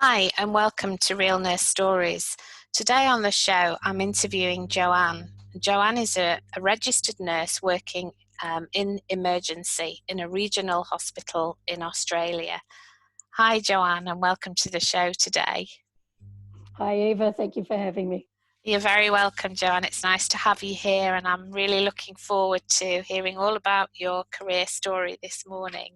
Hi, and welcome to Real Nurse Stories. Today on the show, I'm interviewing Joanne. Joanne is a registered nurse working in emergency in a regional hospital in Australia. Hi, Joanne, and welcome to the show today. Hi, Eva. Thank you for having me. You're very welcome, Joanne. It's nice to have you here, and I'm really looking forward to hearing all about your career story this morning.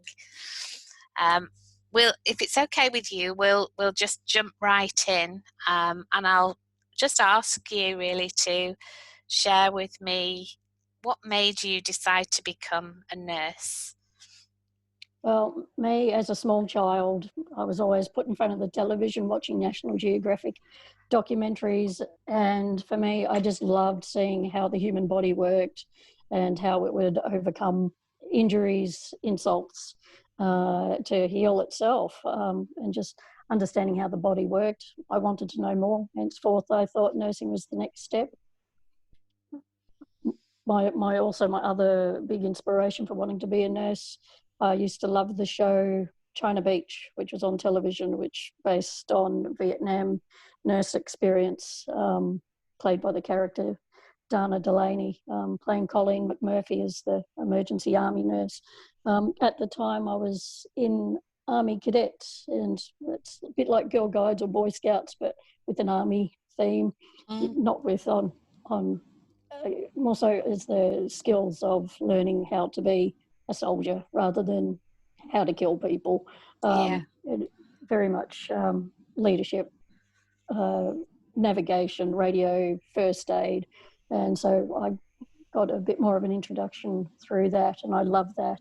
If it's okay with you, we'll just jump right in, and I'll just ask you really to share with me what made you decide to become a nurse. Well, me as a small child, I was always put in front of the television watching National Geographic documentaries, and for me, I just loved seeing how the human body worked and how it would overcome injuries, insults, to heal itself, and just understanding how the body worked. I wanted to know more. Henceforth, I thought nursing was the next step. My other big inspiration for wanting to be a nurse, I used to love the show China Beach, which was on television, which based on Vietnam nurse experience, played by the character Dana Delaney, playing Colleen McMurphy as the emergency army nurse. At the time, I was in Army Cadets, and it's a bit like Girl Guides or Boy Scouts, but with an army theme, not with on more so as the skills of learning how to be a soldier rather than how to kill people. Very much leadership, navigation, radio, first aid. And so I got a bit more of an introduction through that, and I love that.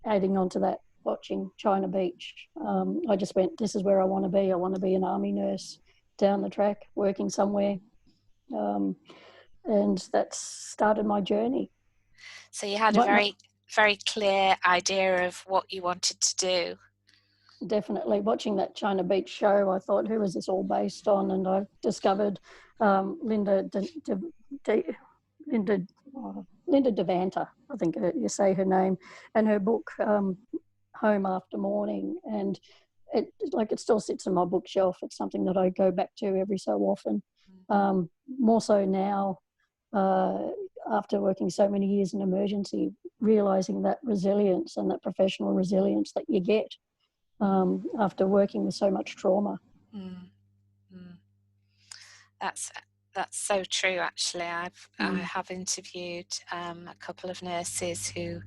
Adding on to that, watching China Beach, I just went, this is where I want to be. I want to be an army nurse down the track, working somewhere. And that started my journey. So you had a very clear idea of what you wanted to do. Definitely. Watching that China Beach show, I thought, who is this all based on? And I discovered Linda Devanta, I think you say her name, and her book, Home After Morning. And it still sits in my bookshelf. It's something that I go back to every so often. More so now, after working so many years in emergency, realising that resilience and that professional resilience that you get after working with so much trauma. That's so true. Actually, I have interviewed a couple of nurses who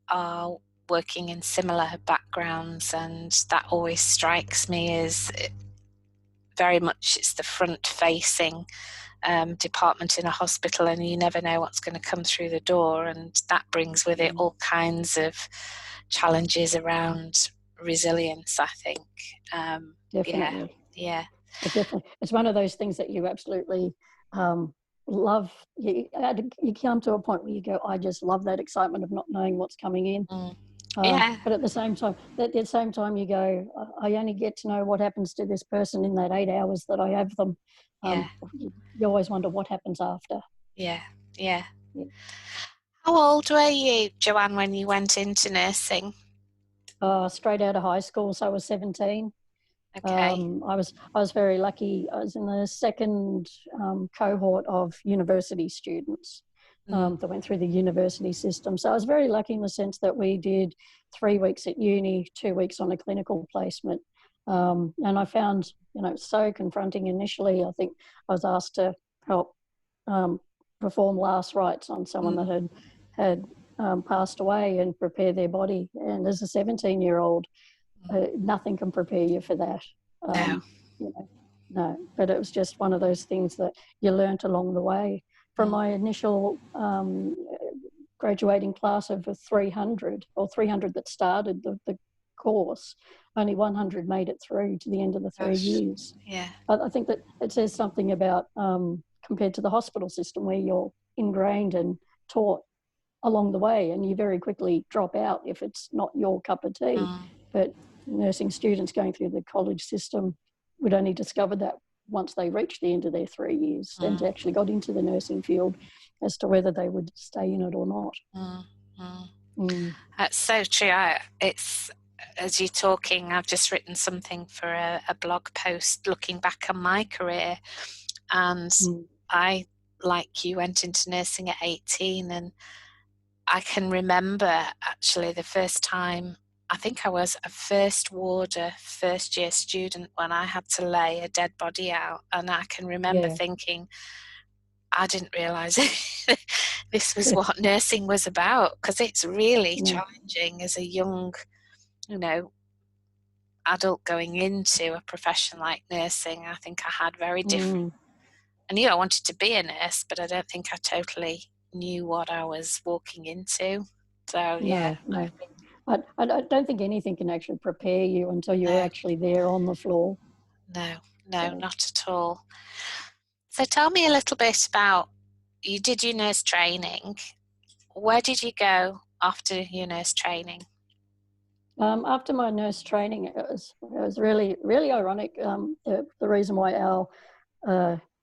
are working in similar backgrounds, and that always strikes me as very much it's the front-facing department in a hospital, and you never know what's going to come through the door, and that brings with it all kinds of challenges around resilience, I think. Definitely. Yeah. Definitely. It's one of those things that you absolutely love. You come to a point where you go, I just love that excitement of not knowing what's coming in. But at the same time, you go, I only get to know what happens to this person in that 8 hours that I have them. You always wonder what happens after. Yeah. How old were you, Joanne, when you went into nursing? Straight out of high school, so I was 17. Okay. I was very lucky. I was in the second cohort of university students that went through the university system. So I was very lucky in the sense that we did 3 weeks at uni, 2 weeks on a clinical placement. And I found, so confronting initially. I think I was asked to help perform last rites on someone that had passed away and prepare their body. And as a 17-year-old, nothing can prepare you for that. No, but it was just one of those things that you learnt along the way. From my initial graduating class of 300 that started the course, only 100 made it through to the end of the 3 years. Yeah. I think that it says something about, compared to the hospital system where you're ingrained and taught along the way, and you very quickly drop out if it's not your cup of tea. But nursing students going through the college system would only discover that once they reached the end of their 3 years and actually got into the nursing field as to whether they would stay in it or not. That's so true. as you're talking, I've just written something for a blog post looking back on my career, and I, like you, went into nursing at 18, and I can remember actually the first time, I think I was a first warder, first year student, when I had to lay a dead body out, and I can remember thinking, I didn't realise this was what nursing was about, because it's really challenging as a young, adult going into a profession like nursing. I think I had very different. I knew I wanted to be a nurse, but I don't think I totally knew what I was walking into. So no. I don't think anything can actually prepare you until you're actually there on the floor. No, not at all. So tell me a little bit about, you did your nurse training. Where did you go after your nurse training? After my nurse training, it was really, really ironic. The reason why our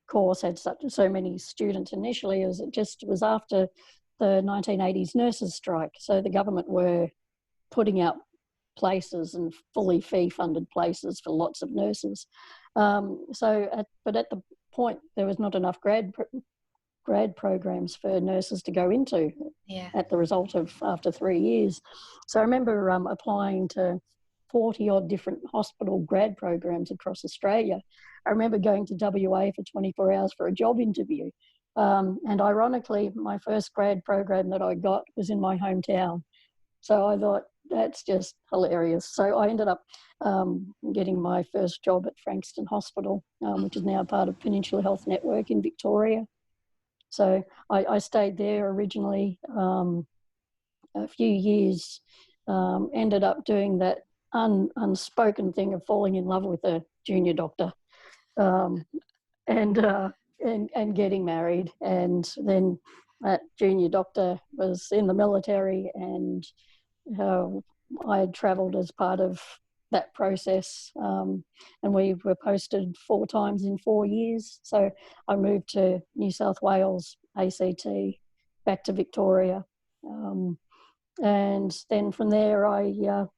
course had so many students initially is it just was after the 1980s nurses strike. So the government were putting out places and fully fee-funded places for lots of nurses. But at the point, there was not enough grad programs for nurses to go into at the result of after 3 years. So I remember applying to 40 odd different hospital grad programs across Australia. I remember going to WA for 24 hours for a job interview. And ironically, my first grad program that I got was in my hometown. So I thought, that's just hilarious. So I ended up getting my first job at Frankston Hospital, which is now part of Peninsula Health Network in Victoria. So I stayed there originally a few years, ended up doing that unspoken thing of falling in love with a junior doctor and getting married. And then that junior doctor was in the military, and I had travelled as part of that process, and we were posted 4 times in 4 years. So I moved to New South Wales, ACT, back to Victoria, and then from there,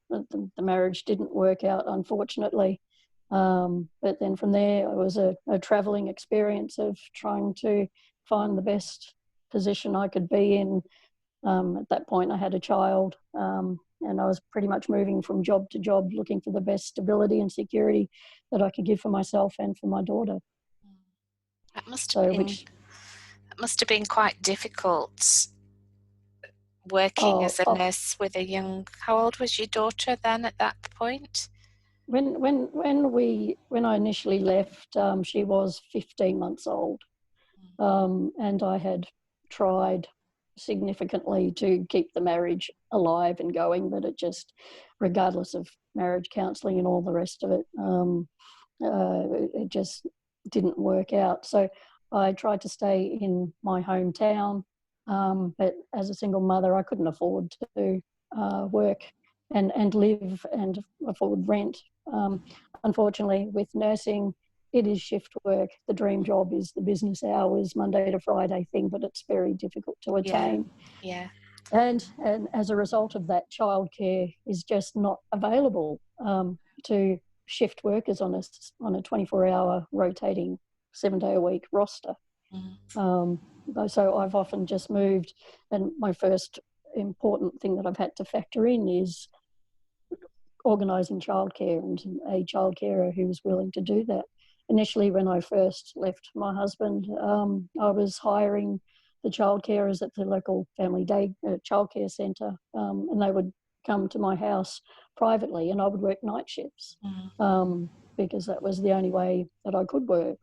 the marriage didn't work out, unfortunately. But then from there, it was a travelling experience of trying to find the best position I could be in. At that point, I had a child, and I was pretty much moving from job to job, looking for the best stability and security that I could give for myself and for my daughter. That must have been quite difficult, working as a nurse with a young. How old was your daughter then at that point? When I initially left, she was 15 months old, and I had tried significantly to keep the marriage alive and going, but it just, regardless of marriage counselling and all the rest of it, it just didn't work out. So I tried to stay in my hometown, but as a single mother, I couldn't afford to work and live and afford rent. Unfortunately, with nursing, it is shift work. The dream job is the business hours, Monday to Friday thing, but it's very difficult to attain. Yeah. And as a result of that, childcare is just not available to shift workers on a 24-hour rotating 7-day-a-week roster. So I've often just moved, and my first important thing that I've had to factor in is organising childcare and a childcarer who was willing to do that. Initially, when I first left my husband, I was hiring the childcarers at the local family day childcare centre, and they would come to my house privately, and I would work night shifts because that was the only way that I could work.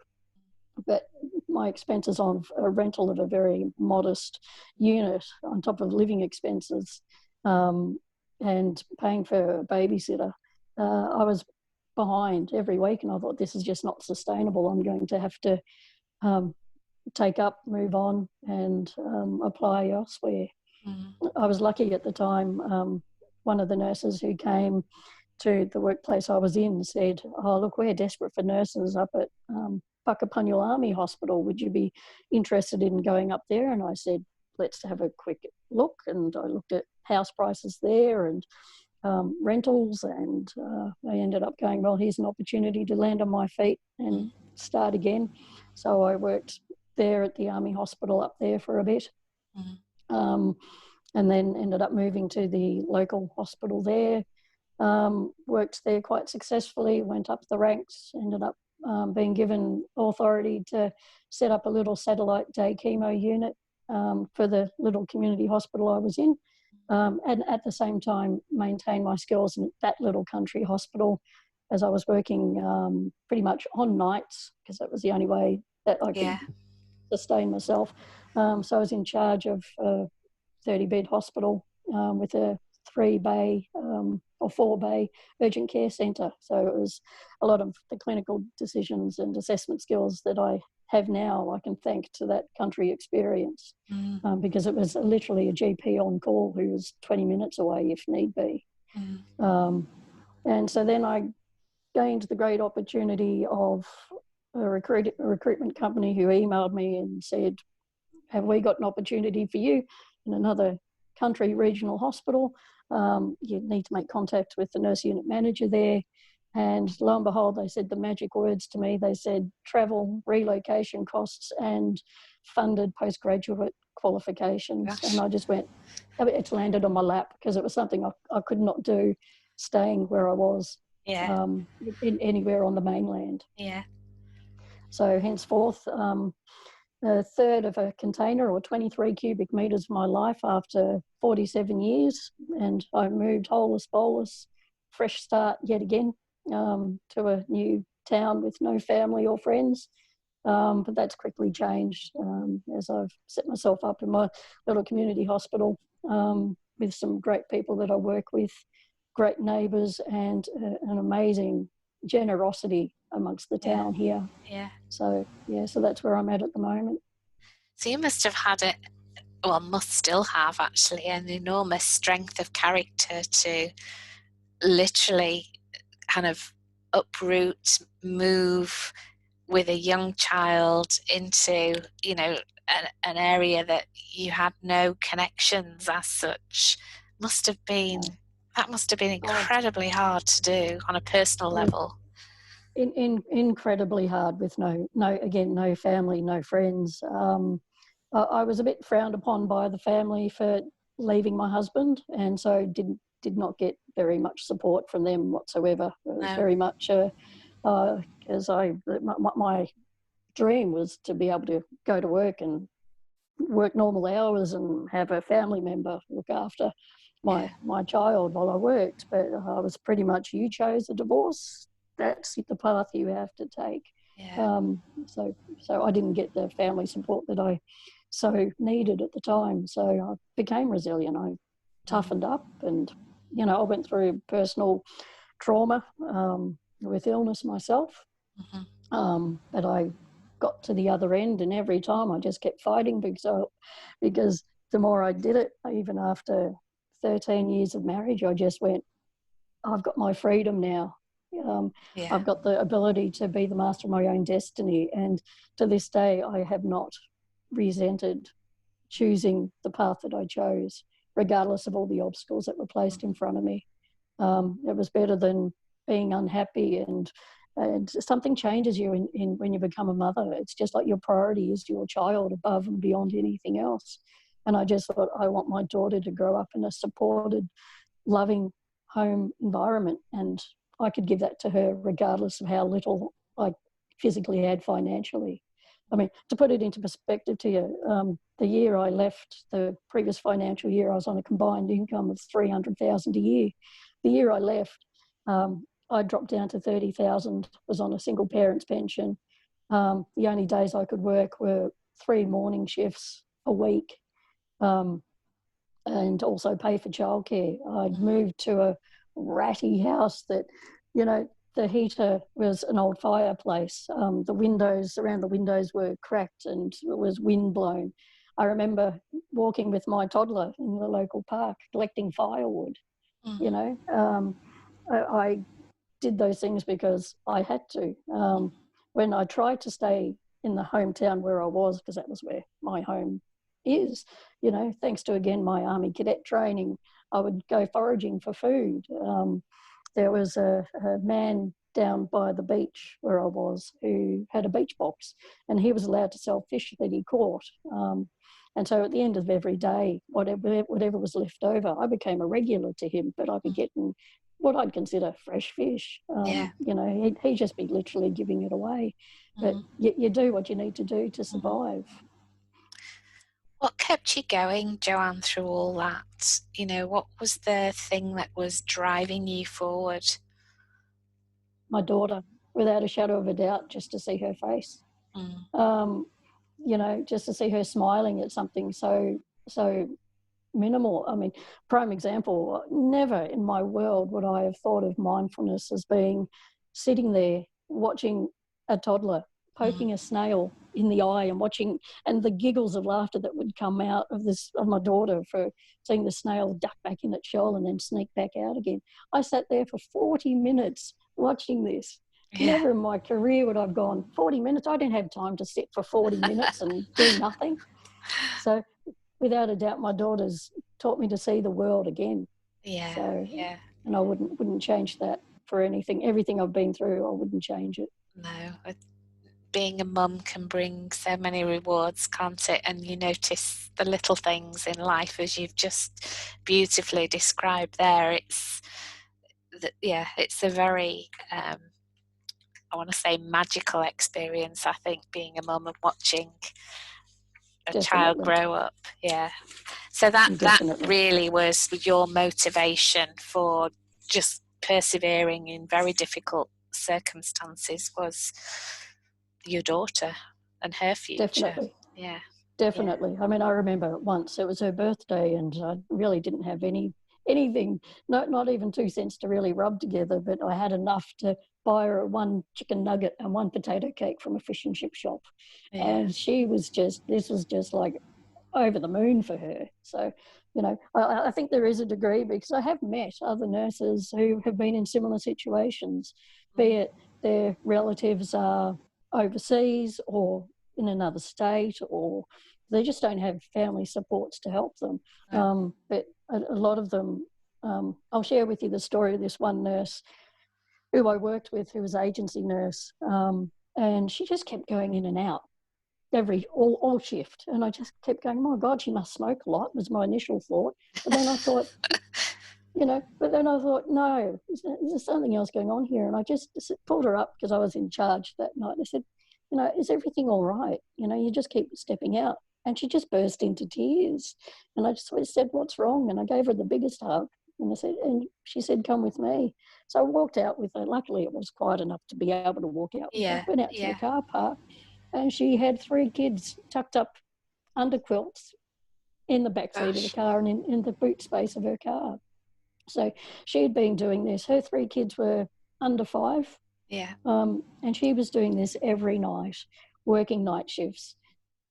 But my expenses on a rental of a very modest unit on top of living expenses and paying for a babysitter, I was behind every week, and I thought, this is just not sustainable. I'm going to have to move on and apply elsewhere. I was lucky at the time. One of the nurses who came to the workplace I was in said, "Oh, look, we're desperate for nurses up at Puckapunyal Hospital. Would you be interested in going up there?" And I said, "Let's have a quick look." And I looked at house prices there, and rentals, and I ended up going, well, here's an opportunity to land on my feet and start again. So I worked there at the Army Hospital up there for a bit, and then ended up moving to the local hospital there. Worked there quite successfully, went up the ranks, ended up being given authority to set up a little satellite day chemo unit for the little community hospital I was in, and at the same time maintain my skills in that little country hospital, as I was working pretty much on nights because that was the only way that I could sustain myself. So I was in charge of a 30-bed hospital with a 3-bay or 4-bay urgent care centre. So it was a lot of the clinical decisions and assessment skills that I have now I can thank to that country experience, because it was literally a GP on call who was 20 minutes away if need be. And so then I gained the great opportunity of a recruitment company who emailed me and said, have we got an opportunity for you in another country regional hospital? You need to make contact with the nurse unit manager there. And lo and behold, they said the magic words to me. They said travel, relocation costs, and funded postgraduate qualifications. Gosh. And I just went, it's landed on my lap, because it was something I could not do staying where I was, in anywhere on the mainland. So henceforth, a third of a container, or 23 cubic metres of my life after 47 years. And I moved holeless, bowless, fresh start yet again, to a new town with no family or friends. But that's quickly changed as I've set myself up in my little community hospital with some great people that I work with, great neighbours, and an amazing generosity amongst the town here. So that's where I'm at the moment. So you must have had it, well, must still have actually, an enormous strength of character to literally kind of uproot, move with a young child into, you know, an area that you had no connections as such. That must have been incredibly hard to do on a personal level. Incredibly hard with no family, no friends. I was a bit frowned upon by the family for leaving my husband, and so did not get very much support from them whatsoever. It was very much because my dream was to be able to go to work and work normal hours and have a family member look after my child while I worked. But I was pretty much, you chose a divorce, that's the path you have to take. So I didn't get the family support that I so needed at the time. So I became resilient. I toughened up, and I went through personal trauma with illness myself. But I got to the other end, and every time I just kept fighting because the more I did it, even after 13 years of marriage, I just went, I've got my freedom now. I've got the ability to be the master of my own destiny. And to this day, I have not resented choosing the path that I chose, regardless of all the obstacles that were placed in front of me. It was better than being unhappy, and something changes you when you become a mother. It's just like your priority is your child above and beyond anything else. And I just thought, I want my daughter to grow up in a supported, loving home environment, and I could give that to her regardless of how little I physically had financially. I mean, to put it into perspective to you, the year I left, the previous financial year, I was on a combined income of $300,000 a year. The year I left, I dropped down to $30,000, was on a single parent's pension. The only days I could work were 3 morning shifts a week, and also pay for childcare. I'd moved to a ratty house that, the heater was an old fireplace. The windows around the windows were cracked and it was wind blown. I remember walking with my toddler in the local park collecting firewood. I did those things because I had to. When I tried to stay in the hometown where I was, because that was where my home is, thanks to, again, my Army cadet training, I would go foraging for food. There was a man down by the beach where I was who had a beach box, and he was allowed to sell fish that he caught. And so at the end of every day, whatever was left over, I became a regular to him, but I'd be getting what I'd consider fresh fish. You know, he'd just be literally giving it away. But you do what you need to do to survive. What kept you going, Joanne, through all that? You know, what was the thing that was driving you forward? My daughter, without a shadow of a doubt, just to see her face. You know, just to see her smiling at something so minimal. I mean, prime example, never in my world would I have thought of mindfulness as being sitting there watching a toddler poking a snail in the eye and watching, and the giggles of laughter that would come out of my daughter for seeing the snail duck back in its shell and then sneak back out again. I sat there for 40 minutes watching this. Yeah. Never in my career would I've gone 40 minutes. I didn't have time to sit for 40 minutes and do nothing. So without a doubt, my daughter's taught me to see the world again. Yeah. So, yeah. And I wouldn't change that for anything. Everything I've been through, I wouldn't change it. No. Being a mum can bring so many rewards, can't it? And you notice the little things in life, as you've just beautifully described there. It's a very I want to say magical experience, I think, being a mum and watching a child grow up. Yeah. So that really was your motivation for just persevering in very difficult circumstances, was your daughter and her future. Definitely. Yeah. Definitely. Yeah. I mean, I remember once it was her birthday and I really didn't have anything, not even 2 cents to really rub together, but I had enough to buy her one chicken nugget and one potato cake from a fish and chip shop. Yeah. And this was just like over the moon for her. So, you know, I think there is a degree, because I have met other nurses who have been in similar situations, be it their relatives are overseas or in another state, or they just don't have family supports to help them. But a lot of them, I'll share with you the story of this one nurse who I worked with, who was agency nurse, and she just kept going in and out all shift, and I just kept going, oh my God, she must smoke a lot, was my initial thought. But then I thought, no, there's something else going on here. And I just pulled her up because I was in charge that night. I said, you know, is everything all right? You know, you just keep stepping out. And she just burst into tears. And I just said, what's wrong? And I gave her the biggest hug. And she said, come with me. So I walked out with her. Luckily, it was quiet enough to be able to walk out with her. Went out to the car park, and she had 3 kids tucked up under quilts in the back seat of the car and in the boot space of her car. So she had been doing this. Her 3 kids were under 5. Yeah. And she was doing this every night, working night shifts.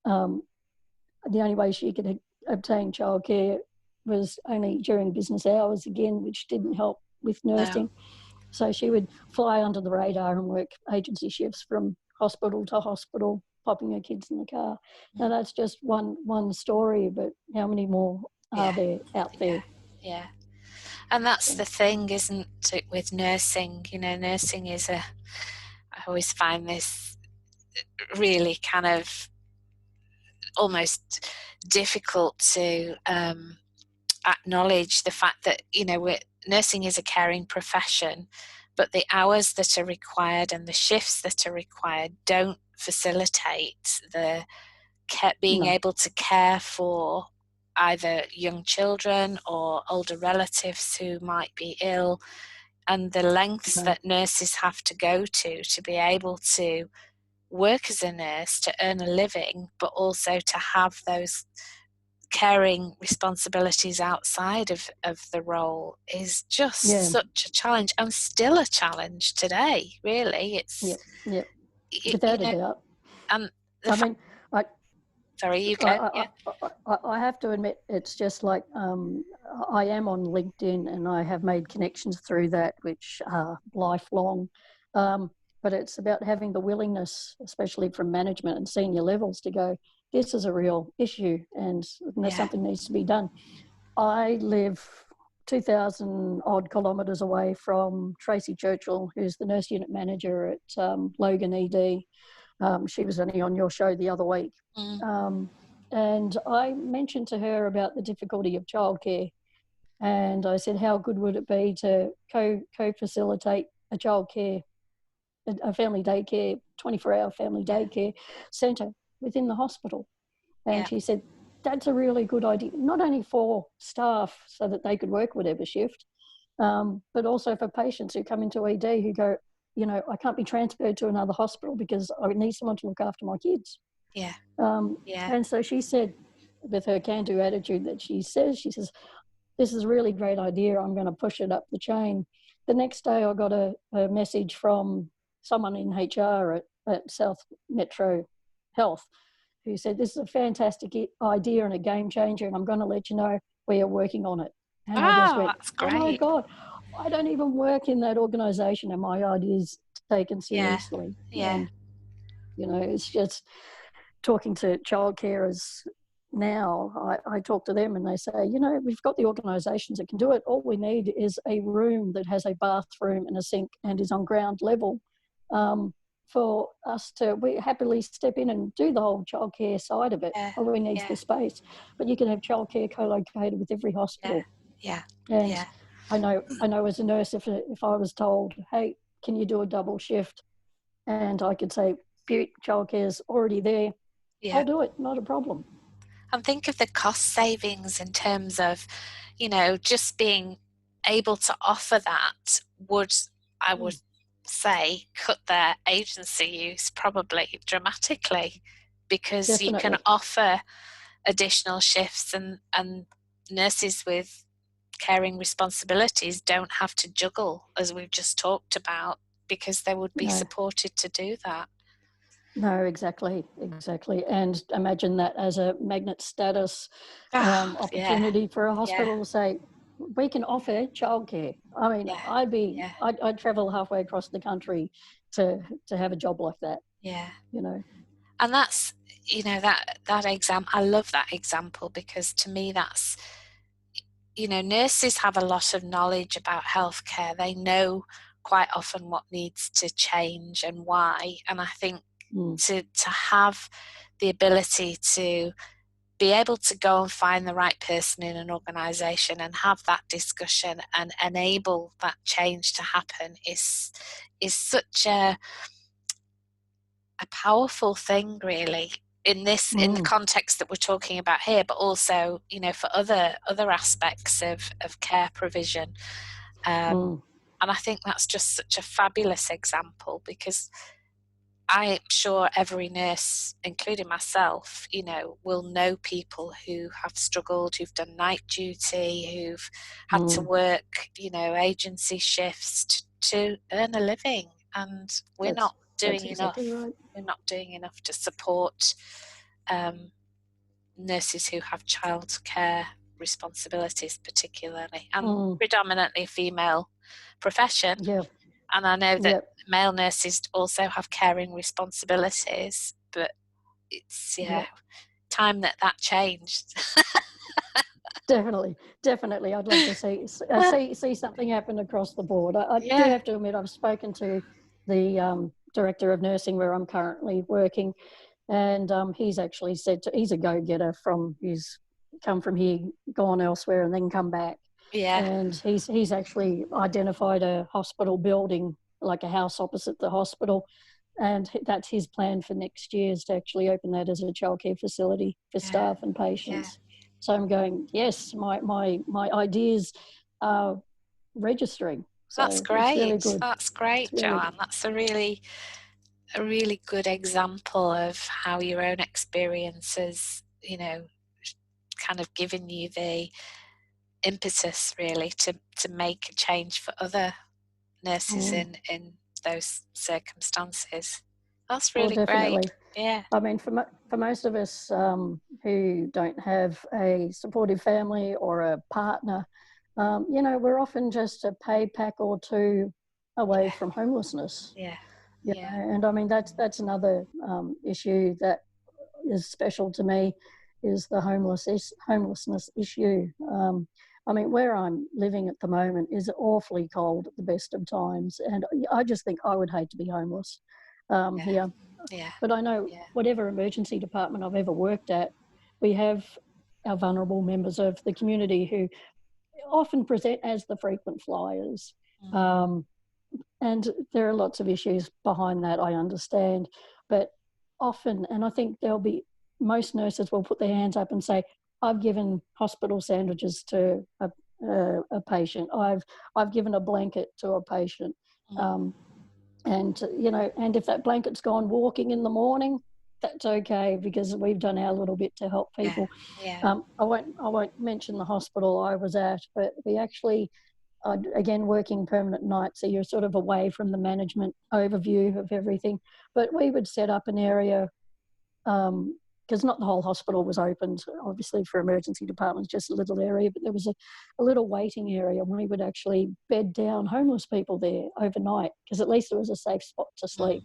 The only way she could obtain childcare was only during business hours again, which didn't help with nursing. No. So she would fly under the radar and work agency shifts from hospital to hospital, popping her kids in the car. Now that's just one story, but how many more are there out there? Yeah. And that's the thing, isn't it, with nursing? You know, nursing is I always find this really kind of almost difficult to acknowledge the fact that, you know, nursing is a caring profession, but the hours that are required and the shifts that are required don't facilitate the being able to care for either young children or older relatives who might be ill, and the lengths that nurses have to go to be able to work as a nurse, to earn a living, but also to have those caring responsibilities outside of the role is just such a challenge, and still a challenge today, really. It's without a doubt. And sorry, you go. I have to admit, it's just like I am on LinkedIn and I have made connections through that, which are lifelong. But it's about having the willingness, especially from management and senior levels, to go, this is a real issue and something needs to be done. I live 2,000 odd kilometres away from Tracy Churchill, who's the nurse unit manager at Logan ED. She was only on your show the other week. And I mentioned to her about the difficulty of childcare. And I said, how good would it be to co-facilitate a childcare, a family daycare, 24-hour family daycare centre within the hospital? And she said, that's a really good idea, not only for staff so that they could work whatever shift, but also for patients who come into ED who go, I can't be transferred to another hospital because I need someone to look after my kids. And so she said, with her can-do attitude that she says, this is a really great idea. I'm going to push it up the chain. The next day I got a message from someone in HR at South Metro Health who said, this is a fantastic idea and a game changer, and I'm going to let you know we are working on it. And I just went, that's great. Oh my God, I don't even work in that organisation and my idea's taken seriously. And, it's just talking to child carers now, I talk to them and they say, we've got the organisations that can do it. All we need is a room that has a bathroom and a sink and is on ground level for us to happily step in and do the whole childcare side of it. All we need is the space. But you can have childcare co-located with every hospital. And I know as a nurse, if I was told, hey, can you do a double shift? And I could say, childcare's already there. I'll do it, not a problem. And think of the cost savings in terms of, just being able to offer that would say, cut their agency use probably dramatically, because Definitely. You can offer additional shifts and nurses with caring responsibilities don't have to juggle, as we've just talked about, because they would be supported to do that. No, exactly. And imagine that as a magnet status opportunity for a hospital to say, we can offer childcare. I mean, I'd travel halfway across the country to have a job like that. And that's, that example, I love that example, because to me that's, nurses have a lot of knowledge about healthcare. They know quite often what needs to change and why. And I think to have the ability to be able to go and find the right person in an organisation and have that discussion and enable that change to happen is such a powerful thing, really, in the context that we're talking about here, but also, for other aspects of care provision. And I think that's just such a fabulous example, because I'm sure every nurse, including myself, will know people who have struggled, who've done night duty, who've had to work, agency shifts to earn a living, and we're not doing enough. Right. We're not doing enough to support nurses who have childcare responsibilities, particularly, and predominantly female profession. And I know that male nurses also have caring responsibilities, but it's time that changed. Definitely. I'd love to see something happen across the board. I do have to admit, I've spoken to the director of nursing where I'm currently working, and he's actually said he's a go-getter he's come from here, gone elsewhere, and then come back. And he's actually identified a hospital building, like a house opposite the hospital, and that's his plan for next year, is to actually open that as a childcare facility for staff and patients. So I'm going, yes, my ideas are registering. So that's great. It's really good. That's great, Joanne. That's a really good example of how your own experiences, kind of given you the impetus, really, to make a change for other nurses in those circumstances. That's really great. Yeah. I mean, for most of us who don't have a supportive family or a partner, we're often just a pay pack or two away from homelessness. And I mean, that's another issue that is special to me, is the homelessness issue. I mean, where I'm living at the moment is awfully cold at the best of times, and I just think I would hate to be homeless Yeah. here. Yeah. But I know Yeah. whatever emergency department I've ever worked at, we have our vulnerable members of the community who often present as the frequent flyers. Um, and there are lots of issues behind that, I understand. But often, and I think most nurses will put their hands up and say, I've given hospital sandwiches to a patient. I've given a blanket to a patient. And, and if that blanket's gone walking in the morning, that's okay, because we've done our little bit to help Yeah. people. Yeah. I won't mention the hospital I was at, but we actually, again, working permanent nights, so you're sort of away from the management overview of everything. But we would set up an area, because not the whole hospital was opened, obviously, for emergency departments, just a little area, but there was a little waiting area, and we would actually bed down homeless people there overnight, because at least there was a safe spot to sleep.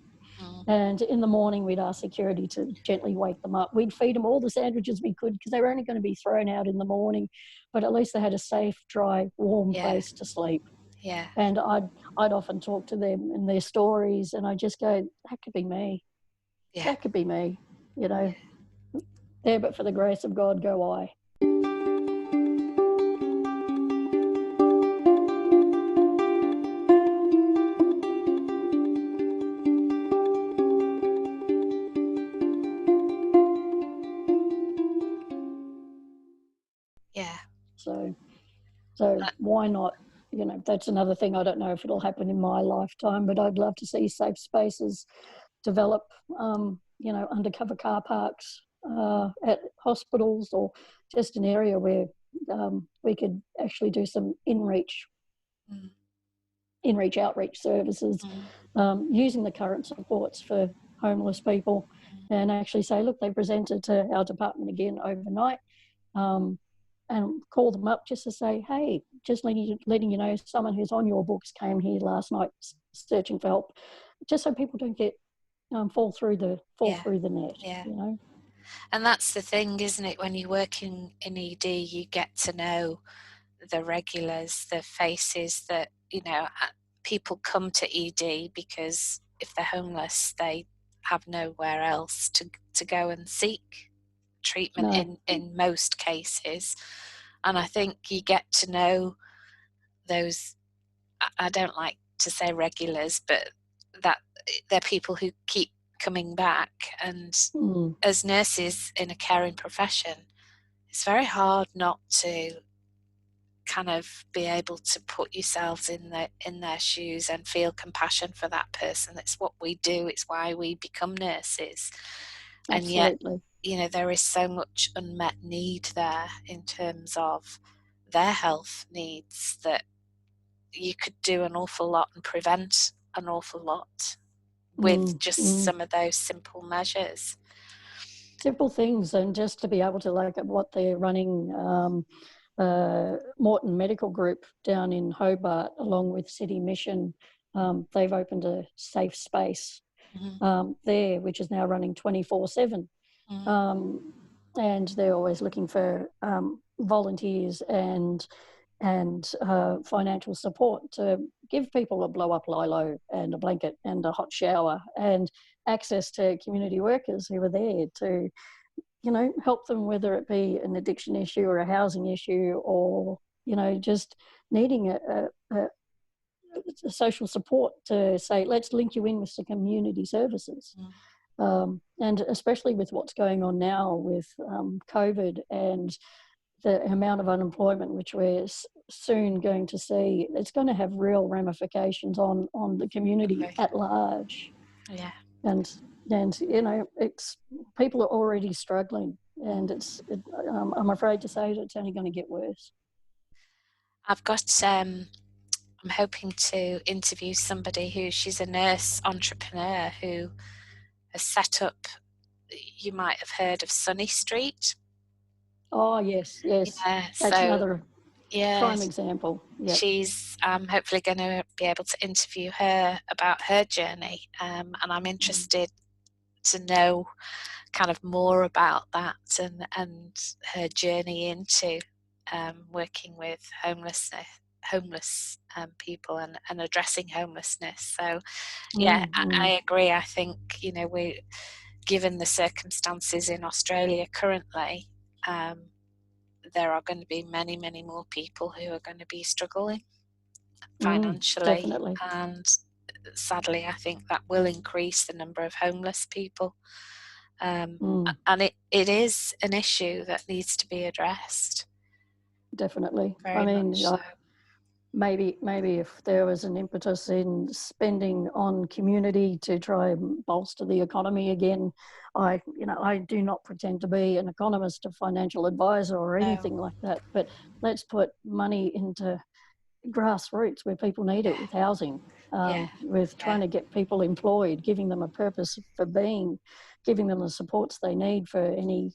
And in the morning, we'd ask security to gently wake them up. We'd feed them all the sandwiches we could, because they were only going to be thrown out in the morning, but at least they had a safe, dry, warm Yeah. place to sleep. Yeah. And I'd often talk to them and their stories, and I just go, that could be me. Yeah. That could be me. There, but for the grace of God, go I. Yeah. So why not? That's another thing. I don't know if it'll happen in my lifetime, but I'd love to see safe spaces develop, undercover car parks at hospitals, or just an area where we could actually do some in-reach outreach services, using the current supports for homeless people, and actually say, look, they presented to our department again overnight, and call them up just to say, hey, just letting you know, someone who's on your books came here last night searching for help, just so people don't get fall through the net. Yeah. And that's the thing, isn't it? When you work in ED, you get to know the regulars, the faces that, people come to ED because if they're homeless, they have nowhere else to go and seek treatment in most cases. And I think you get to know those, I don't like to say regulars, but that they're people who keep coming back. And as nurses in a caring profession, it's very hard not to kind of be able to put yourselves in their shoes and feel compassion for that person. It's what we do. It's why we become nurses. Absolutely. And yet, there is so much unmet need there in terms of their health needs, that you could do an awful lot and prevent an awful lot with just some of those simple measures. Simple things, and just to be able to, like what they're running, Morton Medical Group down in Hobart, along with City Mission, they've opened a safe space there, which is now running 24/7. And they're always looking for volunteers and financial support to give people a blow-up lilo and a blanket and a hot shower, and access to community workers who are there to, help them, whether it be an addiction issue or a housing issue, or, just needing a social support to say, let's link you in with some community services. And especially with what's going on now with COVID and the amount of unemployment, which we're soon going to see, it's going to have real ramifications on the community at large. Yeah. And it's, people are already struggling, and I'm afraid to say that it's only going to get worse. I've got I'm hoping to interview somebody she's a nurse entrepreneur who has set up, you might have heard of Sunny Street. Oh, yes. Yeah, That's another prime example. Yep. She's hopefully going to be able to interview her about her journey, and I'm interested to know kind of more about that and her journey into working with homeless people and addressing homelessness. So yeah, I agree. I think, we, given the circumstances in Australia currently, there are going to be many, many more people who are going to be struggling financially. Definitely. And sadly, I think that will increase the number of homeless people. And it is an issue that needs to be addressed. Definitely. Very much so. Maybe if there was an impetus in spending on community to try and bolster the economy again. I do not pretend to be an economist, a financial advisor, or anything like that, but let's put money into grassroots where people need it, with housing, with trying to get people employed, giving them a purpose for being, giving them the supports they need for any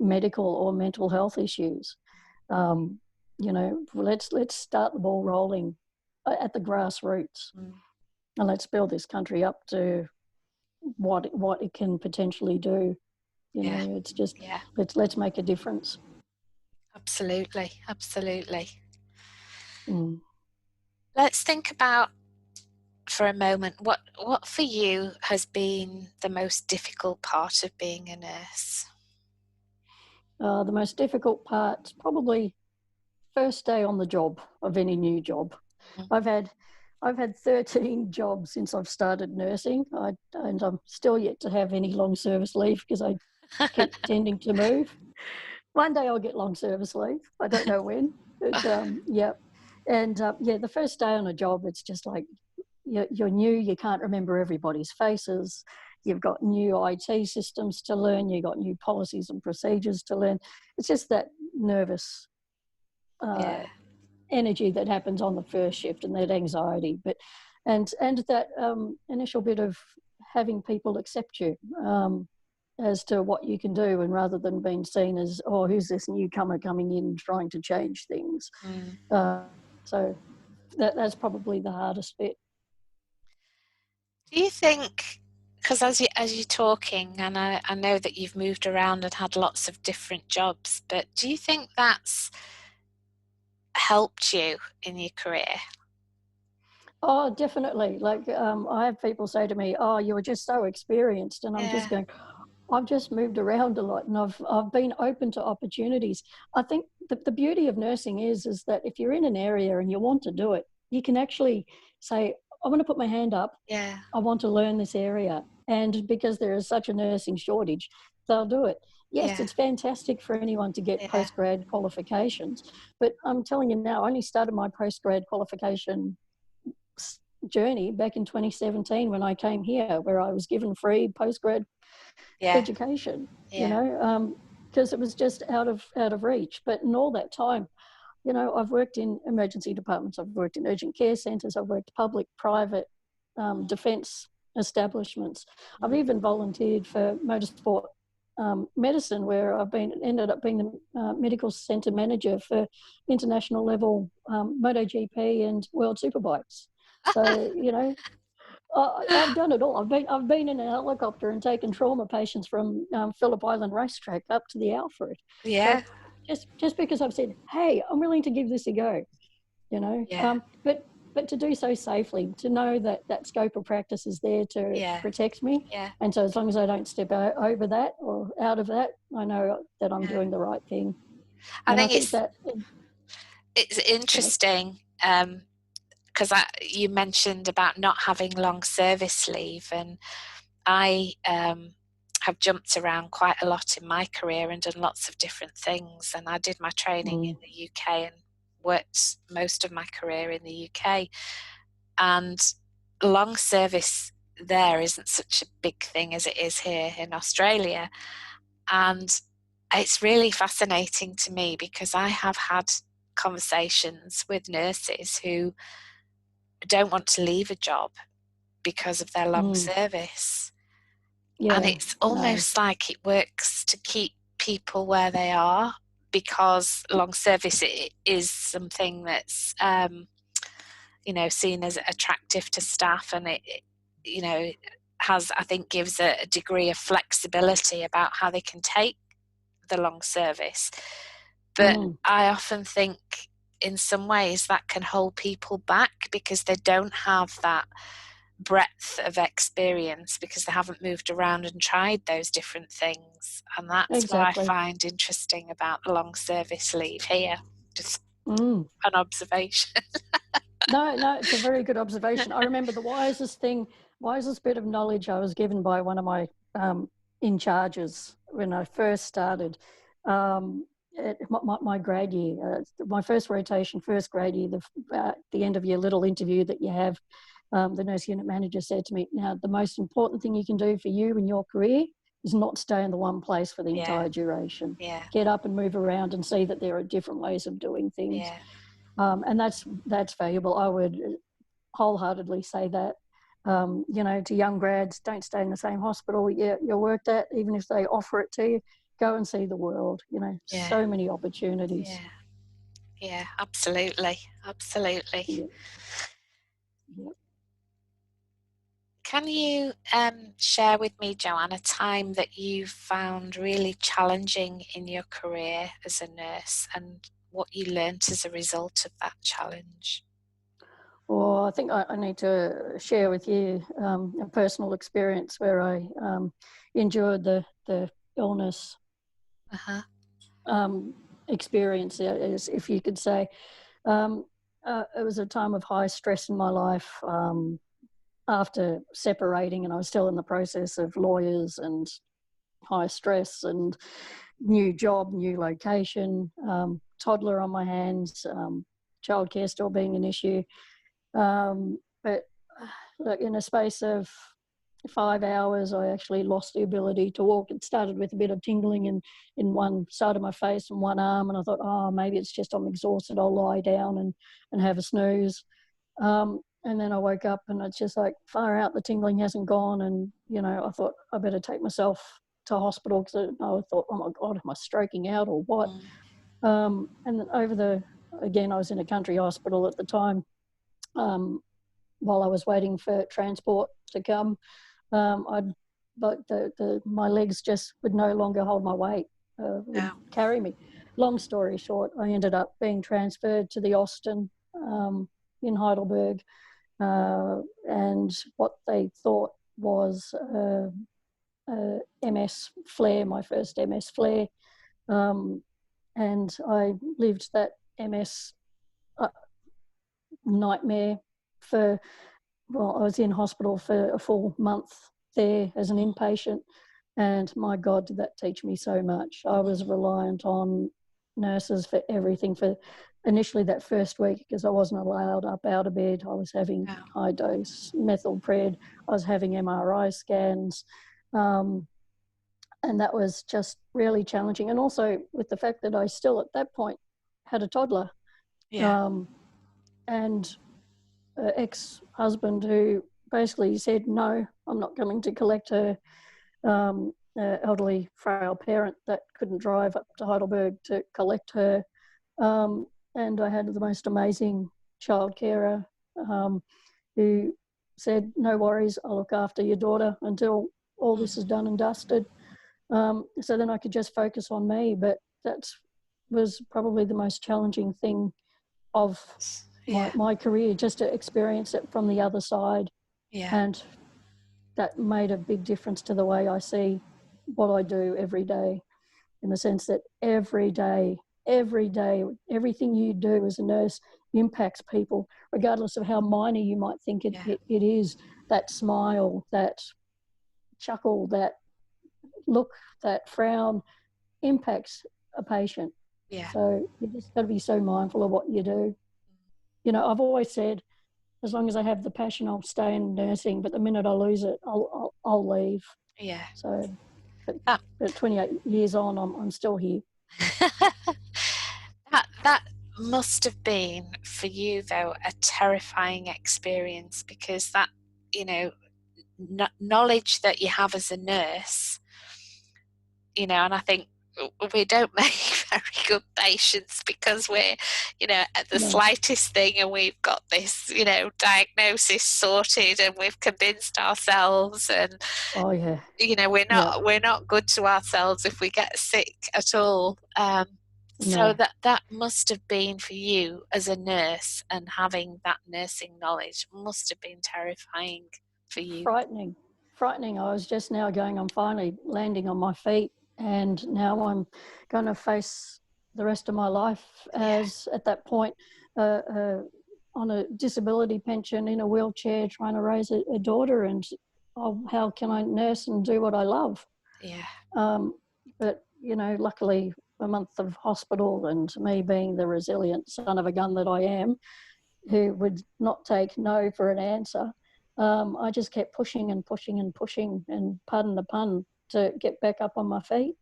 medical or mental health issues. Let's start the ball rolling at the grassroots, and let's build this country up to what it can potentially do. It's just let's make a difference. Absolutely. Let's think about, for a moment, what for you has been the most difficult part of being a nurse? The most difficult part, probably first day on the job of any new job. I've had 13 jobs since I've started nursing, and I'm still yet to have any long service leave because I keep tending to move. One day I'll get long service leave. I don't know when, but yeah. And the first day on a job, it's just like you're new. You can't remember everybody's faces. You've got new IT systems to learn. You've got new policies and procedures to learn. It's just that nervous energy that happens on the first shift, and that anxiety, and that initial bit of having people accept you as to what you can do, and rather than being seen as, oh, who's this newcomer coming in trying to change things. So that's probably the hardest bit. Do you think, because as you're talking, and I know that you've moved around and had lots of different jobs, but do you think that's helped you in your career? Oh, definitely. Like I have people say to me, oh, you were just so experienced, and I'm just going, I've just moved around a lot, and I've been open to opportunities. I think the beauty of nursing is that if you're in an area and you want to do it, you can actually say, I want to put my hand up. Yeah. I want to learn this area. And because there is such a nursing shortage, they'll do it. Yes, it's fantastic for anyone to get postgrad qualifications, but I'm telling you now, I only started my postgrad qualification journey back in 2017 when I came here, where I was given free postgrad education, because it was just out of reach. But in all that time, I've worked in emergency departments, I've worked in urgent care centres, I've worked public, private, defence establishments. I've even volunteered for motorsport medicine, where I've ended up being the medical centre manager for international level MotoGP and World Superbikes. So I've done it all. I've been in a helicopter and taken trauma patients from Phillip Island racetrack up to the Alfred. Yeah. So just because I've said, hey, I'm willing to give this a go, but to do so safely, to know that scope of practice is there to protect me. Yeah. And so as long as I don't step over that or out of that, I know that I'm doing the right thing. I think it's interesting because you mentioned about not having long service leave, and I have jumped around quite a lot in my career and done lots of different things, and I did my training in the UK and worked most of my career in the UK, and long service there isn't such a big thing as it is here in Australia. And it's really fascinating to me because I have had conversations with nurses who don't want to leave a job because of their long service. And it's almost like it works to keep people where they are, because long service is something that's seen as attractive to staff, and it has, I think, gives a degree of flexibility about how they can take the long service. But I often think in some ways that can hold people back because they don't have that breadth of experience, because they haven't moved around and tried those different things. And that's what I find interesting about the long service leave here. Just an observation. No, it's a very good observation. I remember the wisest bit of knowledge I was given by one of my in charges when I first started. My grade year, my first rotation, first grade year, the end of your little interview that you have, the nurse unit manager said to me, now, the most important thing you can do for you in your career is not stay in the one place for the entire duration. Get up and move around and see that there are different ways of doing things. And that's valuable. I would wholeheartedly say that. To young grads, don't stay in the same hospital you worked at, even if they offer it to you. Go and see the world. So many opportunities. Yeah, absolutely. Yep. Can you share with me, Joanne, a time that you found really challenging in your career as a nurse and what you learnt as a result of that challenge? Well, I think I need to share with you a personal experience where I endured the illness experience, if you could say. It was a time of high stress in my life after separating, and I was still in the process of lawyers and high stress and new job, new location, toddler on my hands, childcare still being an issue. But look, in a space of 5 hours, I actually lost the ability to walk. It started with a bit of tingling in one side of my face and one arm, and I thought, oh, maybe it's just I'm exhausted. I'll lie down and have a snooze. And then I woke up and it's just like, far out, the tingling hasn't gone. And, I thought I better take myself to hospital because I thought, oh my God, am I stroking out or what? And then again, I was in a country hospital at the time. While I was waiting for transport to come, but my legs just would no longer hold my weight, would carry me. Long story short, I ended up being transferred to the Austin in Heidelberg, and what they thought was MS flare, my first MS flare, and I lived that MS nightmare I was in hospital for a full month there as an inpatient, and my God, did that teach me so much. I was reliant on nurses for everything for initially that first week because I wasn't allowed up out of bed. I was having high dose methylpred. I was having MRI scans. And that was just really challenging. And also with the fact that I still at that point had a toddler. And ex-husband who basically said, no, I'm not coming to collect her, elderly, frail parent that couldn't drive up to Heidelberg to collect her. And I had the most amazing child carer who said, no worries, I'll look after your daughter until all this is done and dusted. So then I could just focus on me. But that was probably the most challenging thing of my career, just to experience it from the other side. And that made a big difference to the way I see what I do every day, in the sense that every day, everything you do as a nurse impacts people, regardless of how minor you might think it is. That smile, that chuckle, that look, that frown impacts a patient. So you just got to be so mindful of what you do. I've always said, as long as I have the passion, I'll stay in nursing. But the minute I lose it, I'll leave. So, but 28 years on, I'm still here. That must have been for you, though, a terrifying experience, because that, knowledge that you have as a nurse, and I think we don't make very good patients because we're, at the slightest thing and we've got this, diagnosis sorted and we've convinced ourselves, and we're not good to ourselves if we get sick at all. So No. that must have been for you as a nurse, and having that nursing knowledge must have been terrifying for you. Frightening. Frightening. I was just now going, I'm finally landing on my feet, and now I'm going to face the rest of my life as, at that point, on a disability pension, in a wheelchair, trying to raise a daughter, and how can I nurse and do what I love? Yeah. But, luckily, a month of hospital and me being the resilient son of a gun that I am, who would not take no for an answer, I just kept pushing and pushing and pushing, and pardon the pun, to get back up on my feet.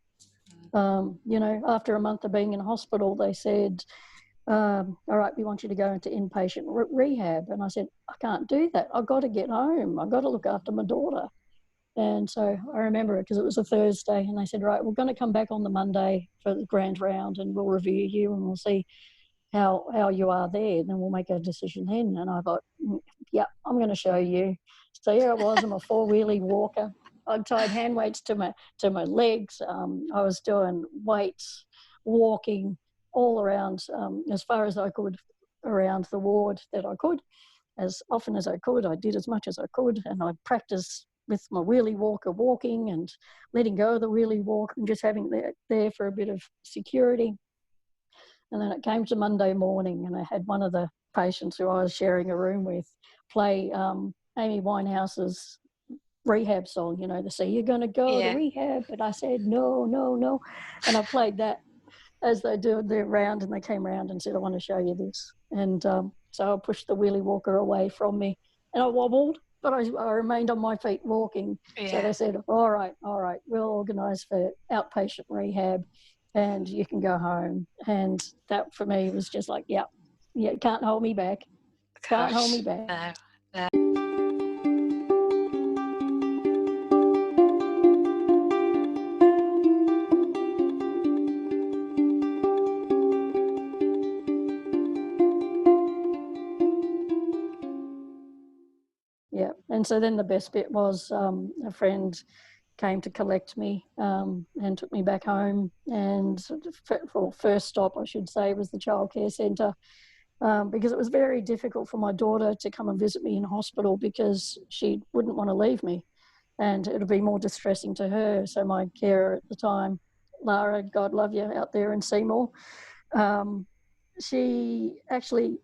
After a month of being in hospital, they said, all right, we want you to go into inpatient rehab. And I said, I can't do that. I've got to get home. I've got to look after my daughter. And so I remember it because it was a Thursday, and they said, right, we're going to come back on the Monday for the grand round, and we'll review you, and we'll see how you are there, and then we'll make a decision then. And I thought, yeah, I'm going to show you. So here I was, I'm a four-wheelie walker. I tied hand weights to my legs. I was doing weights, walking all around, as far as I could, around the ward that I could, as often as I could. I did as much as I could, and I practiced with my wheelie walker walking and letting go of the wheelie walk and just having that there for a bit of security. And then it came to Monday morning, and I had one of the patients who I was sharing a room with play Amy Winehouse's rehab song, the "So You're Gonna Go to Yeah. Rehab." And I said, no, no, no. And I played that as they do their round, and they came around and said, I want to show you this. And so I pushed the wheelie walker away from me, and I wobbled, but I remained on my feet walking. Yeah. So they said, all right, we'll organise for outpatient rehab and you can go home. And that for me was just like, yeah, can't hold me back. Can't hold me back. No, no. Yeah. And so then the best bit was a friend came to collect me and took me back home. And for first stop, I should say, was the childcare centre, because it was very difficult for my daughter to come and visit me in hospital because she wouldn't want to leave me, and it would be more distressing to her. So my carer at the time, Lara, God love you, out there in Seymour, she actually,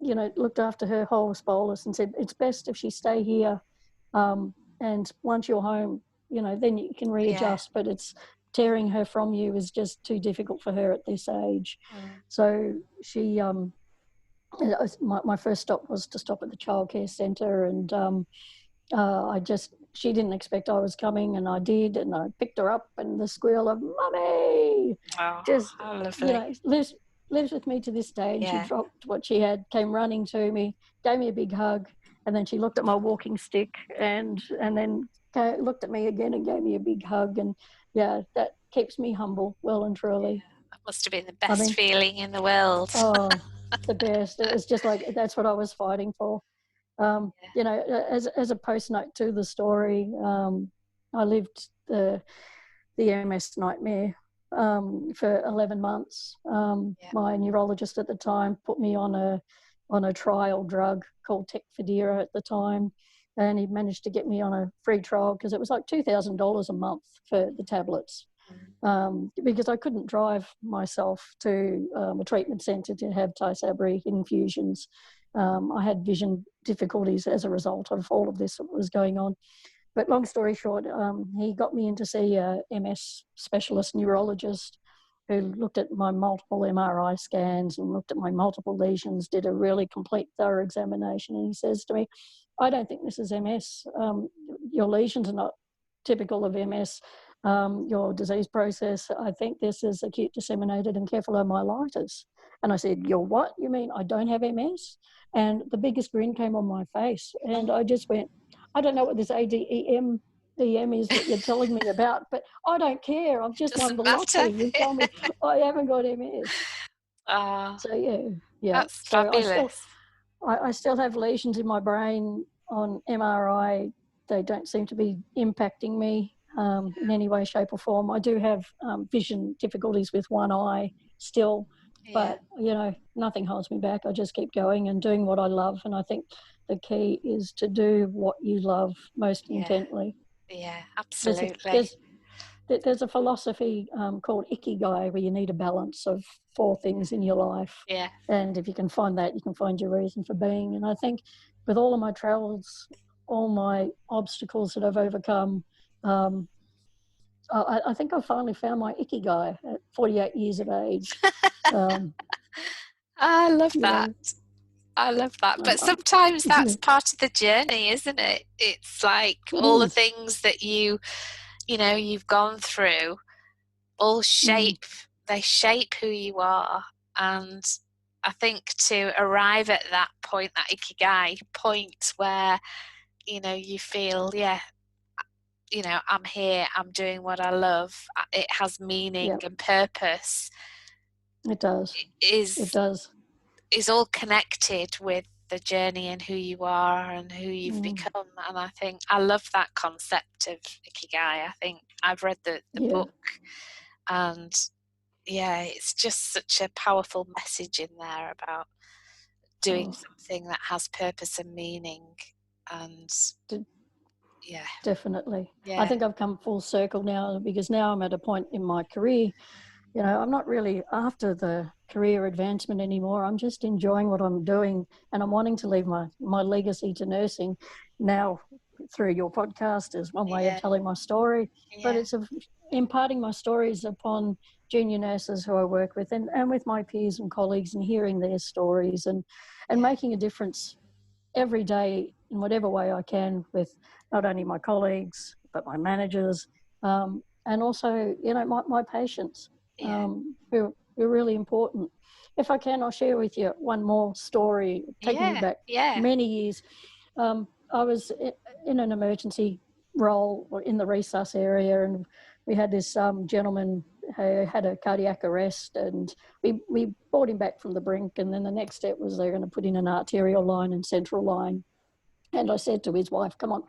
looked after her homeless bolus and said, it's best if she stay here. And once you're home, then you can readjust, but it's tearing her from you is just too difficult for her at this age. So she, my first stop was to stop at the childcare centre, and she didn't expect I was coming, and I did, and I picked her up, and the squeal of "Mummy" just, how lovely. lives with me to this day. And Yeah. she dropped what she had, came running to me, gave me a big hug, and then she looked at my walking stick and then looked at me again and gave me a big hug. And yeah, that keeps me humble, well and truly. That must have been the best feeling in the world. Oh, the best. It was just like, that's what I was fighting for. As a post note to the story, I lived the MS nightmare for 11 months. My neurologist at the time put me on a trial drug called Tecfidera at the time, and he managed to get me on a free trial because it was like $2,000 a month for the tablets. Because I couldn't drive myself to a treatment centre to have Tysabri infusions. I had vision difficulties as a result of all of this that was going on. But long story short, he got me in to see a MS specialist neurologist who looked at my multiple MRI scans and looked at my multiple lesions, did a really complete, thorough examination. And he says to me, I don't think this is MS. Your lesions are not typical of MS. Your disease process, I think this is acute disseminated encephalomyelitis. And I said, you're what? You mean I don't have MS? And the biggest grin came on my face. And I just went, I don't know what this ADEM is that you're telling me about, but I don't care. I've just won the lottery. You told me I haven't got MS. So yeah. That's so fabulous. I still have lesions in my brain on MRI. They don't seem to be impacting me. in any way, shape or form. I do have vision difficulties with one eye still, but, nothing holds me back. I just keep going and doing what I love. And I think the key is to do what you love most intently. Yeah, absolutely. There's a philosophy called Ikigai, where you need a balance of 4 things in your life. Yeah. And if you can find that, you can find your reason for being. And I think with all of my travels, all my obstacles that I've overcome, I think I finally found my Ikigai at 48 years of age. I love that. I love that. But sometimes that's part of the journey, isn't it? It's like all the things that you've gone through all they shape who you are. And I think to arrive at that point, that Ikigai point where, you feel, I'm here, I'm doing what I love, it has meaning and purpose. It does. It does. Is all connected with the journey and who you are and who you've become. And I think I love that concept of Ikigai. I think I've read the book, and it's just such a powerful message in there about doing something that has purpose and meaning. And definitely. I think I've come full circle now, because now I'm at a point in my career, I'm not really after the career advancement anymore. I'm just enjoying what I'm doing, and I'm wanting to leave my legacy to nursing now through your podcast is one way of telling my story, but it's imparting my stories upon junior nurses who I work with, and with my peers and colleagues, and hearing their stories, and making a difference every day in whatever way I can, with not only my colleagues, but my managers, and also, my patients. Who are really important. If I can, I'll share with you one more story, taking you back many years. I was in an emergency role in the resus area, and we had this gentleman who had a cardiac arrest, and we brought him back from the brink, and then the next step was they're going to put in an arterial line and central line. And I said to his wife, come on,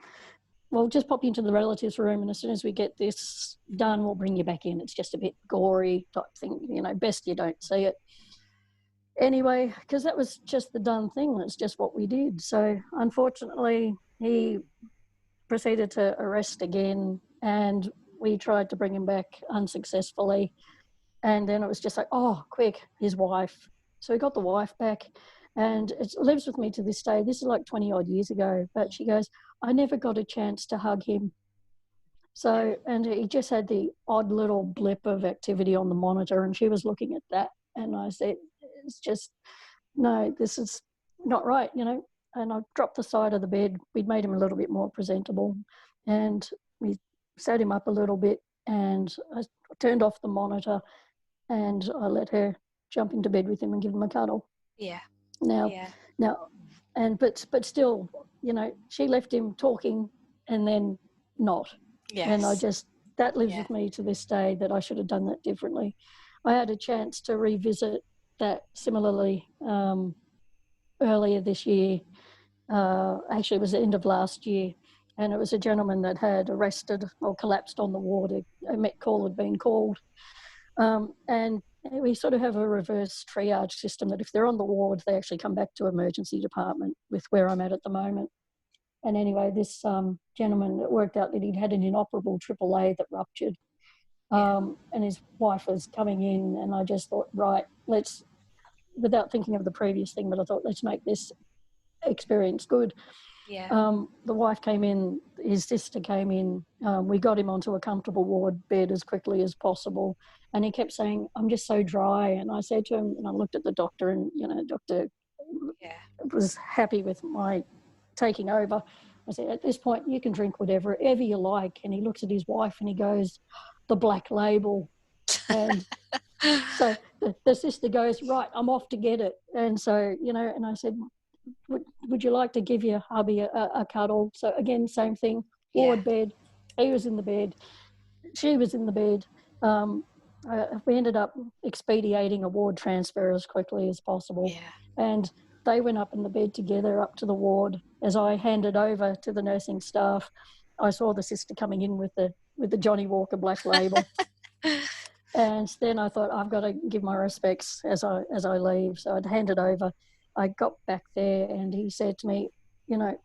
we'll just pop you into the relatives room, and as soon as we get this done, we'll bring you back in. It's just a bit gory type thing, best you don't see it. Anyway, because that was just the done thing. It's just what we did. So unfortunately, he proceeded to arrest again, and we tried to bring him back unsuccessfully. And then it was just like, oh, quick, his wife. So we got the wife back, and it lives with me to this day. This is like 20 odd years ago, but she goes, I never got a chance to hug him. So, and he just had the odd little blip of activity on the monitor, and she was looking at that, and I said, it's just, no, this is not right, and I dropped the side of the bed. We'd made him a little bit more presentable, and we sat him up a little bit, and I turned off the monitor, and I let her jump into bed with him and give him a cuddle. But still, she left him talking and then not. And that lives with me to this day, that I should have done that differently. I had a chance to revisit that similarly earlier this year. Actually, it was the end of last year, and it was a gentleman that had arrested or collapsed on the ward. A Met call had been called. And we sort of have a reverse triage system that if they're on the ward, they actually come back to emergency department with where I'm at the moment. And anyway, this gentleman, it worked out that he'd had an inoperable AAA that ruptured. And his wife was coming in, and I just thought, right, without thinking of the previous thing, but I thought, let's make this experience good. The wife came in, his sister came in, we got him onto a comfortable ward bed as quickly as possible, and he kept saying, I'm just so dry. And I said to him, and I looked at the doctor, and doctor was happy with my taking over. I said, at this point you can drink whatever you like. And he looks at his wife and he goes, the Black Label. And so the sister goes, right, I'm off to get it. And so, and I said, would you like to give your hubby a cuddle? So again, same thing, ward bed. He was in the bed, she was in the bed. We ended up expediting a ward transfer as quickly as possible. And they went up in the bed together up to the ward. As I handed over to the nursing staff, I saw the sister coming in with the with the Johnny Walker Black Label. And then I thought, I've got to give my respects as I leave. So I'd hand it over. I got back there and he said to me, you know,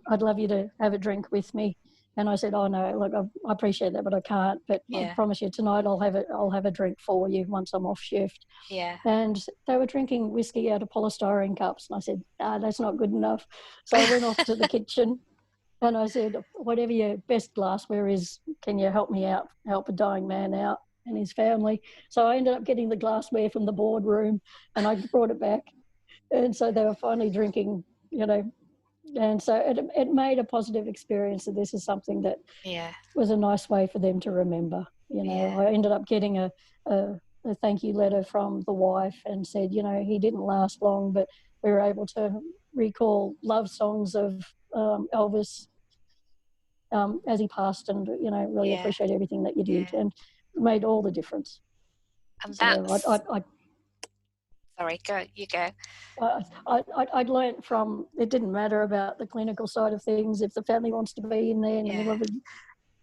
I'd love you to have a drink with me. And I said, oh no, look, I appreciate that, but I can't. But I promise you tonight I'll have a drink for you once I'm off shift. Yeah. And they were drinking whiskey out of polystyrene cups. And I said, that's not good enough. So I went off to the kitchen and I said, whatever your best glassware is, can you help me out, help a dying man out and his family? So I ended up getting the glassware from the boardroom and I brought it back. And so they were finally drinking, you know, and so it made a positive experience that this is something that was a nice way for them to remember. You know, I ended up getting a thank you letter from the wife and said, you know, he didn't last long, but we were able to recall love songs of Elvis as he passed, and, you know, really appreciate everything that you did, and it made all the difference. And so that's... Sorry, you go. I'd learned from, it didn't matter about the clinical side of things. If the family wants to be in there in the middle of a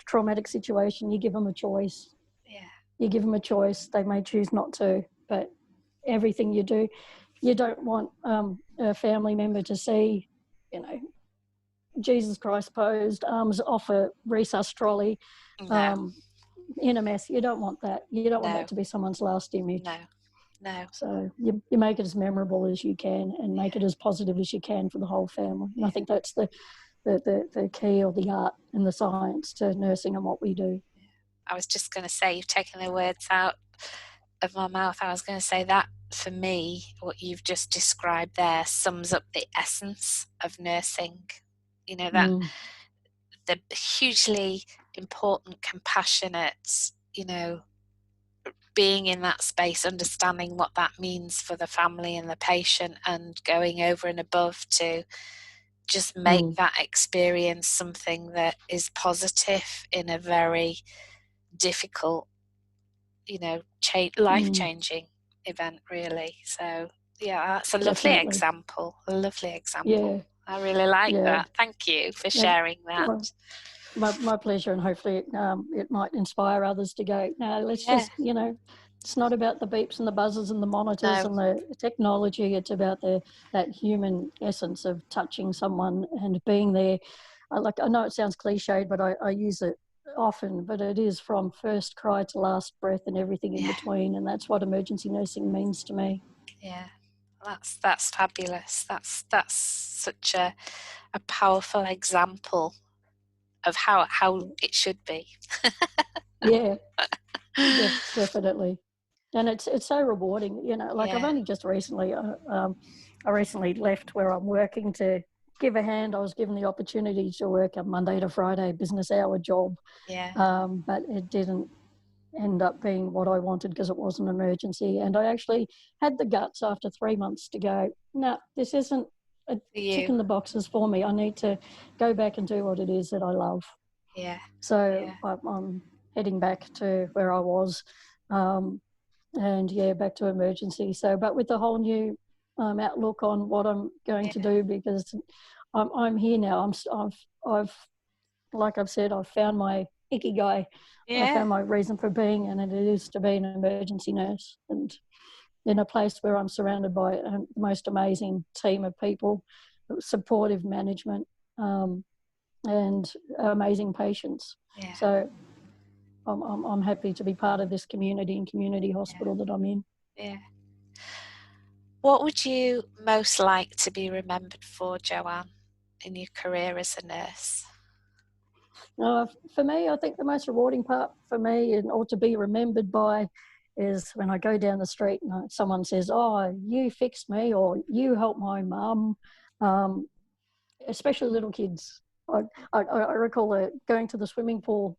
traumatic situation, you give them a choice. Yeah. You give them a choice. They may choose not to, but everything you do, you don't want a family member to see, you know, Jesus Christ posed, arms off a resus trolley, in a mess. You don't want that. You don't want that to be someone's last image. No. So you make it as memorable as you can and make it as positive as you can for the whole family. And I think that's the key, or the art and the science to nursing and what we do. I was just going to say, you've taken the words out of my mouth. I was going to say that for me, what you've just described there sums up the essence of nursing. You know, that the hugely important, compassionate, you know, being in that space, understanding what that means for the family and the patient, and going over and above to just make that experience something that is positive in a very difficult, you know, life-changing event, really. So that's a lovely example. I really like that. Thank you for sharing that. My pleasure, and hopefully it might inspire others to go, no, let's just, you know, it's not about the beeps and the buzzers and the monitors and the technology. It's about that human essence of touching someone and being there. I know it sounds cliched, but I use it often, but it is from first cry to last breath and everything in between, and that's what emergency nursing means to me. That's fabulous. That's such a powerful example of how it should be. Definitely. And it's so rewarding, you know, like I've only just recently, I recently left where I'm working to give a hand. I was given the opportunity to work a Monday to Friday business hour job, but it didn't end up being what I wanted because it was an emergency. And I actually had the guts after 3 months to go, no, this isn't a tick in the boxes for me. I need to go back and do what it is that I love. So I'm heading back to where I was, and back to emergency. So, but with a whole new outlook on what I'm going to do, because I'm here now. I've like I've said, I've found my Ikigai. I found my reason for being, and it is to be an emergency nurse, and in a place where I'm surrounded by the most amazing team of people, supportive management, and amazing patients. So I'm happy to be part of this community and community hospital that I'm in. What would you most like to be remembered for, Joanne, in your career as a nurse? For me, I think the most rewarding part for me, or to be remembered by, is when I go down the street and someone says, oh, you fixed me, or you helped my mum, especially little kids. I recall going to the swimming pool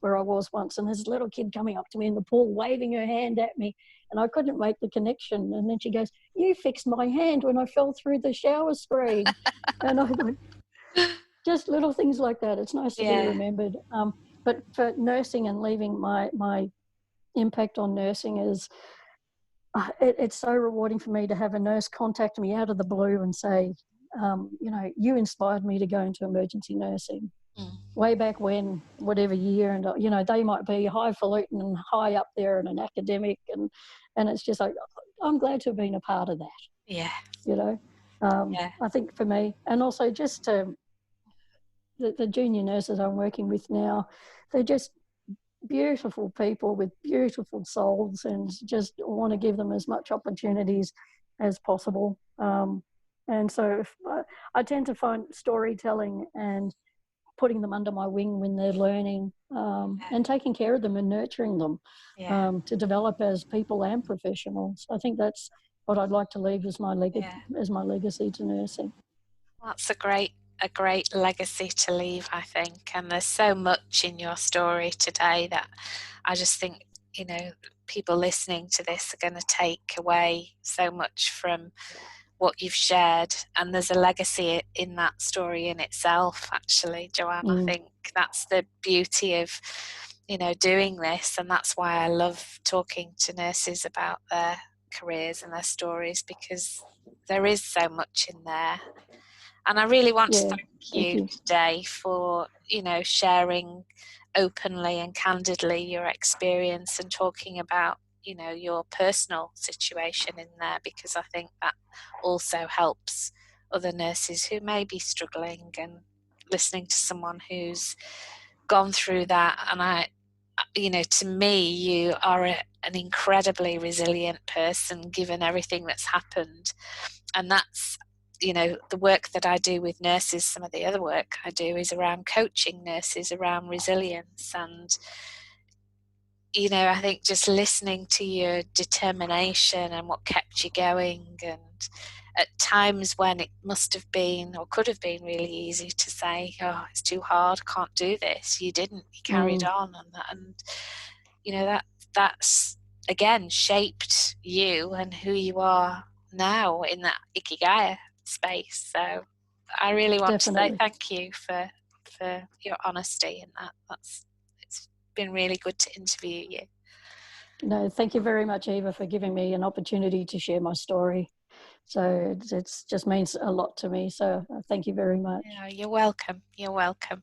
where I was once, and there's a little kid coming up to me in the pool waving her hand at me, and I couldn't make the connection. And then she goes, you fixed my hand when I fell through the shower screen. And I thought, just little things like that. It's nice to be remembered. But for nursing and leaving my impact on nursing is, it's so rewarding for me to have a nurse contact me out of the blue and say, you know, you inspired me to go into emergency nursing. way back when, whatever year, and you know, they might be highfalutin and high up there and an academic, and it's just like, I'm glad to have been a part of that. Yeah. You know, Yeah. I think for me, and also just the junior nurses I'm working with now, they're just beautiful people with beautiful souls, and just want to give them as much opportunities as possible. And so I tend to find storytelling and putting them under my wing when they're learning, and taking care of them and nurturing them, to develop as people and professionals. I think that's what I'd like to leave as my legacy to nursing. That's a great legacy to leave, I think. And there's so much in your story today that I just think, you know, people listening to this are going to take away so much from what you've shared. And there's a legacy in that story in itself, actually, Joanne. I think that's the beauty of, you know, doing this. And that's why I love talking to nurses about their careers and their stories, because there is so much in there. And I really want to thank you today for, you know, sharing openly and candidly your experience and talking about, you know, your personal situation in there, because I think that also helps other nurses who may be struggling, and listening to someone who's gone through that. And you know, to me, you are an incredibly resilient person, given everything that's happened. And that's, you know, the work that I do with nurses, some of the other work I do is around coaching nurses around resilience. And, you know, I think just listening to your determination and what kept you going, and at times when it must have been or could have been really easy to say, oh, it's too hard, can't do this, you didn't, you carried on. And you know, that's again shaped you and who you are now in that Ikigai space. So I really want to say thank you for your honesty in that. It's been really good to interview you. No, thank you very much, Eva, for giving me an opportunity to share my story. So it just means a lot to me. So thank you very much. Yeah, you're welcome. You're welcome.